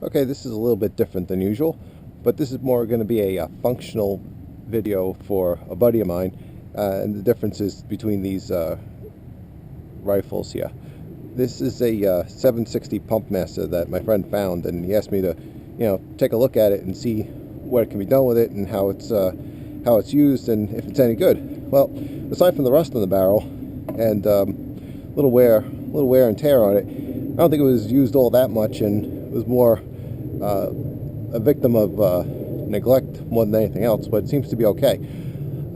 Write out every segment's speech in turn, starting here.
Okay, this is a little bit different than usual, but this is more going to be a functional video for a buddy of mine, and the differences between these rifles here. This is a 760 Pumpmaster that my friend found, and he asked me to, take a look at it and see what can be done with it and how it's used and if it's any good. Well, aside from the rust on the barrel and little wear and tear on it, I don't think it was used all that much, and it was more a victim of neglect more than anything else, but it seems to be okay.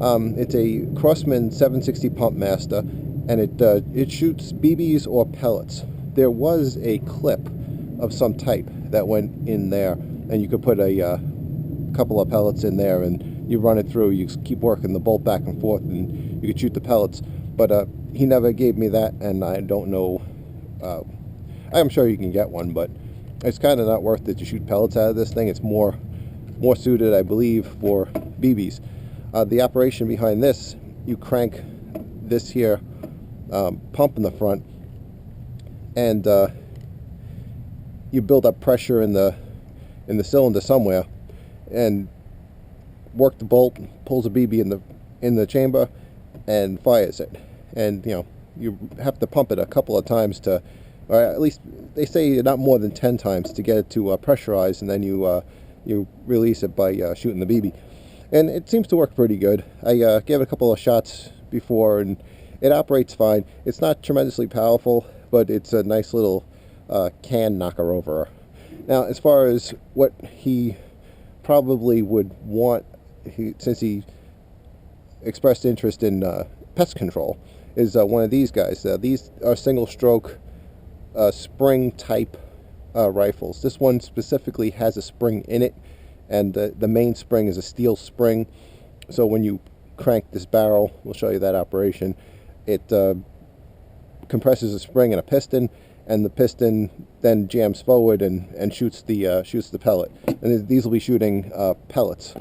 It's a Crossman 760 Pumpmaster, and it shoots BBs or pellets. There was a clip of some type that went in there, and you could put a couple of pellets in there, and you run it through. You keep working the bolt back and forth, and you could shoot the pellets. But he never gave me that, and I don't know. I'm sure you can get one, but it's kind of not worth it to shoot pellets out of this thing. It's more suited, I believe, for BBs. The operation behind this, you crank this here pump in the front, and you build up pressure in the cylinder somewhere, and work the bolt, pulls a BB in the chamber, and fires it. And you have to pump it a couple of times to, or at least they say not more than 10 times to get it to pressurize, and then you release it by shooting the BB. And it seems to work pretty good. I gave it a couple of shots before, and it operates fine. It's not tremendously powerful, but it's a nice little can knocker over. Now, as far as what he probably would want, since he expressed interest in pest control, is one of these guys. These are single stroke spring type rifles. This one specifically has a spring in it, and the main spring is a steel spring. So when you crank this barrel, we'll show you that operation, it compresses a spring and a piston, and the piston then jams forward and shoots the pellet. And these will be shooting pellets.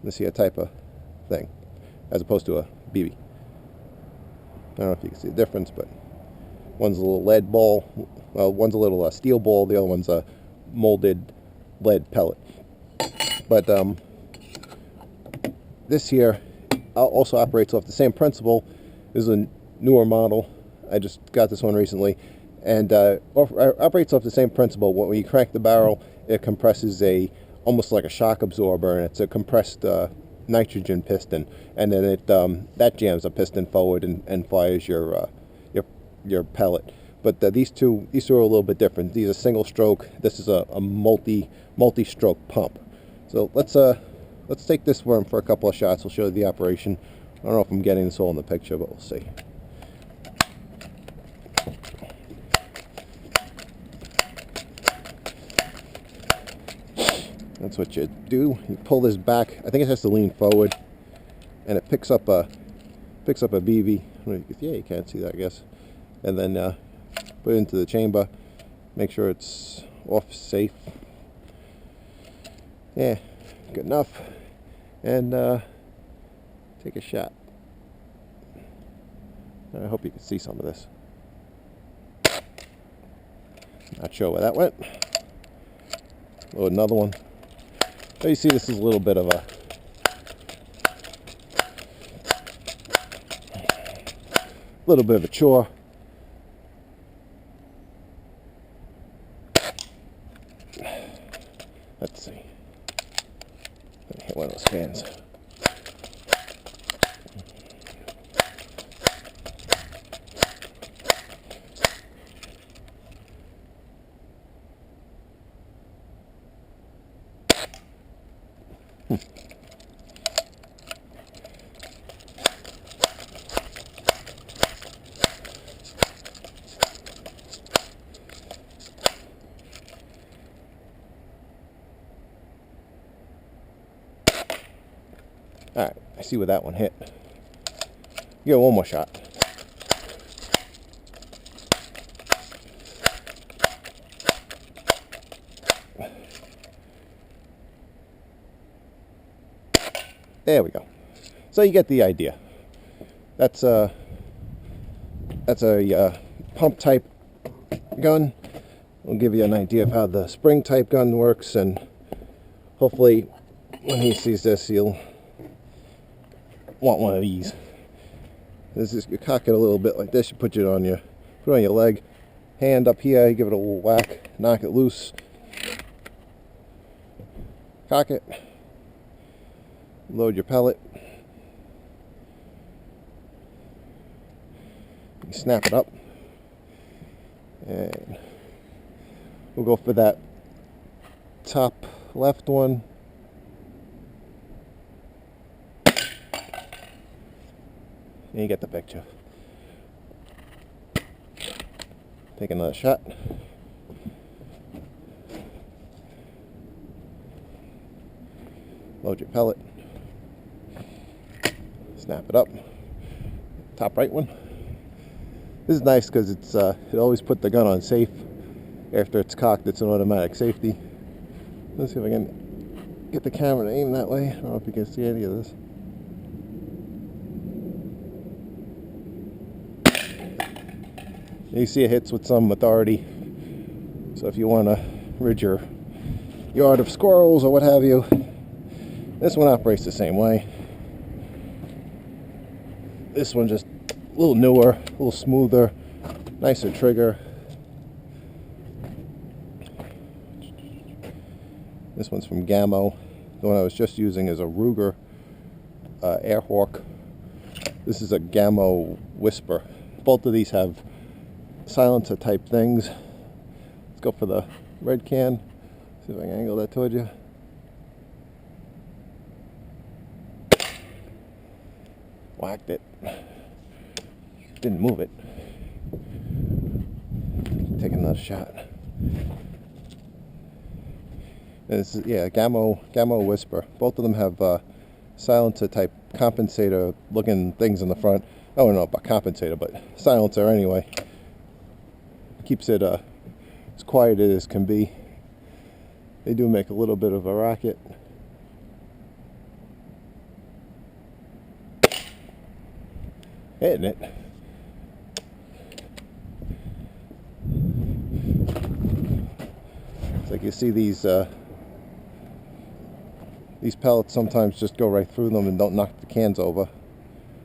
This here type of thing, as opposed to a BB. I don't know if you can see the difference, but one's a little lead ball, one's a little steel ball, the other one's a molded lead pellet. But this here also operates off the same principle. This is a newer model. I just got this one recently, and operates off the same principle. When you crank the barrel, it compresses almost like a shock absorber, and it's a compressed nitrogen piston, and then it that jams a piston forward and fires your pellet. But these two are a little bit different. These are single stroke. This is a multi-stroke pump. So let's take this one for a couple of shots. We'll show you the operation. I don't know if I'm getting this all in the picture, but we'll see. That's what you do. You pull this back. I think it has to lean forward, and it picks up a BB. Yeah, you can't see that, I guess. And then put it into the chamber. Make sure it's off safe. Yeah, good enough. And take a shot. I hope you can see some of this. Not sure where that went. Load another one. So you see, this is a little bit of a chore. Let's see. Let me hit one of those fans. Alright, I see where that one hit. Give it one more shot. There we go. So you get the idea. That's a pump type gun. We'll give you an idea of how the spring type gun works, and hopefully when he sees this he'll want one of these. This is, you cock it a little bit like this, you put it on your leg, hand up here, you give it a little whack, knock it loose, cock it, load your pellet, you snap it up, and we'll go for that top left one. And you get the picture. Take another shot. Load your pellet. Snap it up. Top right one. This is nice because it's it always put the gun on safe. After it's cocked, it's an automatic safety. Let's see if I can get the camera to aim that way. I don't know if you can see any of this. You see it hits with some authority. So if you want to rid your yard of squirrels or what have you, this one operates the same way. This one just a little newer, a little smoother, nicer trigger. This one's from Gamo. The one I was just using is a Ruger AirHAwk. This is a Gamo Whisper. Both of these have silencer type things. Let's go for the red can. See if I can angle that toward you. Whacked it. Didn't move it. Take another shot. This is, yeah, Gamo Whisper. Both of them have silencer type compensator looking things in the front. I don't know about compensator, but silencer anyway. Keeps it as quiet as can be. They do make a little bit of a racket. Hitting it. It's like you see these pellets sometimes just go right through them and don't knock the cans over,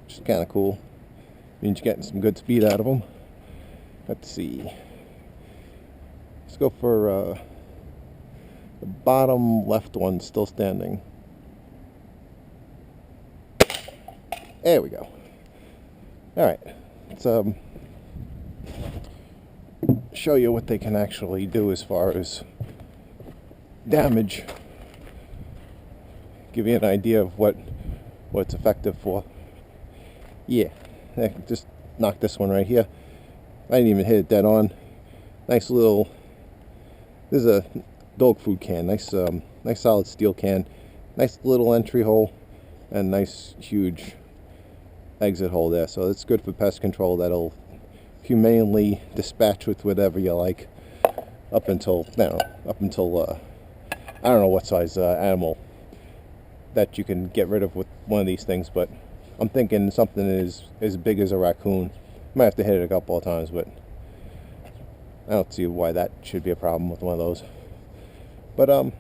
which is kind of cool. Means you're getting some good speed out of them. Let's see. Let's go for the bottom left one, still standing. There we go. All right. Let's show you what they can actually do as far as damage. Give you an idea of what it's effective for. Yeah, I just knocked this one right here. I didn't even hit it dead on. Nice little. This is a dog food can. Nice, nice solid steel can. Nice little entry hole, and nice huge exit hole there. So it's good for pest control. That'll humanely dispatch with whatever you like, up until I don't know what size animal that you can get rid of with one of these things, but I'm thinking something as big as a raccoon. Might have to hit it a couple of times, but I don't see why that should be a problem with one of those. But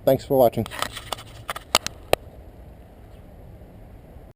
thanks for watching.